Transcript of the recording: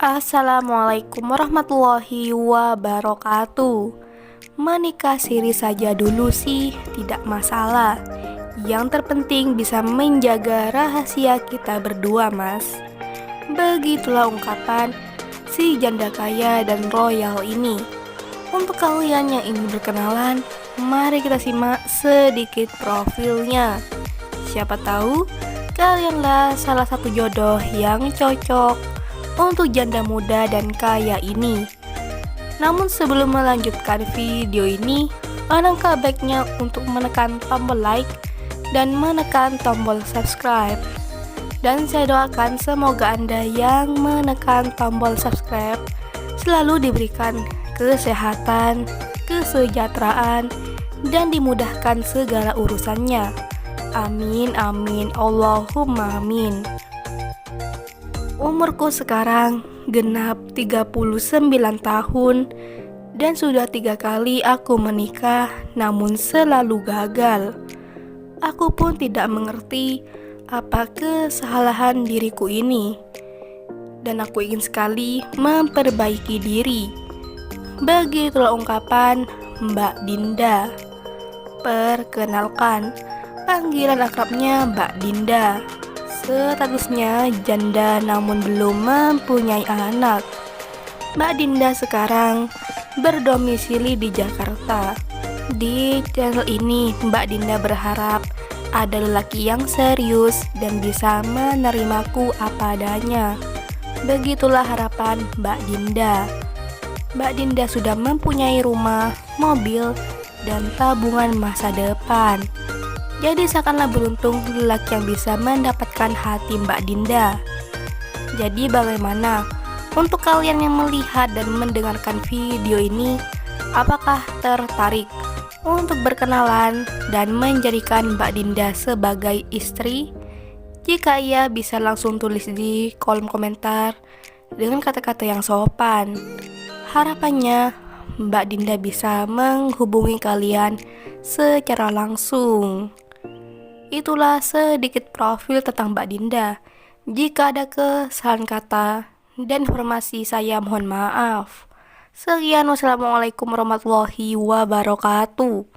Assalamualaikum warahmatullahi wabarakatuh. Menikah siri saja dulu sih tidak masalah. Yang terpenting bisa menjaga rahasia kita berdua, Mas. Begitulah ungkapan si janda kaya dan royal ini. Untuk kalian yang ingin berkenalan, mari kita simak sedikit profilnya. Siapa tahu kalianlah salah satu jodoh yang cocok untuk janda muda dan kaya ini. Namun sebelum melanjutkan video ini, alangkah baiknya untuk menekan tombol like dan menekan tombol subscribe. Dan saya doakan semoga Anda yang menekan tombol subscribe selalu diberikan kesehatan, kesejahteraan, dan dimudahkan segala urusannya. Amin amin Allahumma amin. Umurku sekarang genap 39 tahun dan sudah 3 kali aku menikah namun selalu gagal. Aku pun tidak mengerti apa kesalahan diriku ini dan aku ingin sekali memperbaiki diri. Begitulah ungkapan Mbak Dinda. Perkenalkan, panggilan akrabnya Mbak Dinda. Statusnya janda namun belum mempunyai anak. Mbak Dinda sekarang berdomisili di Jakarta. Di channel ini Mbak Dinda berharap ada lelaki yang serius dan bisa menerimaku apa adanya. Begitulah harapan Mbak Dinda. Mbak Dinda sudah mempunyai rumah, mobil, dan tabungan masa depan. Jadi seakanlah beruntung lelaki yang bisa mendapatkan hati Mbak Dinda. Jadi bagaimana untuk kalian yang melihat dan mendengarkan video ini? Apakah tertarik untuk berkenalan dan menjadikan Mbak Dinda sebagai istri? Jika iya, bisa langsung tulis di kolom komentar dengan kata-kata yang sopan. Harapannya Mbak Dinda bisa menghubungi kalian secara langsung. Itulah sedikit profil tentang Mbak Dinda. Jika ada kesalahan kata dan informasi, saya mohon maaf. Sekian, wassalamualaikum warahmatullahi wabarakatuh.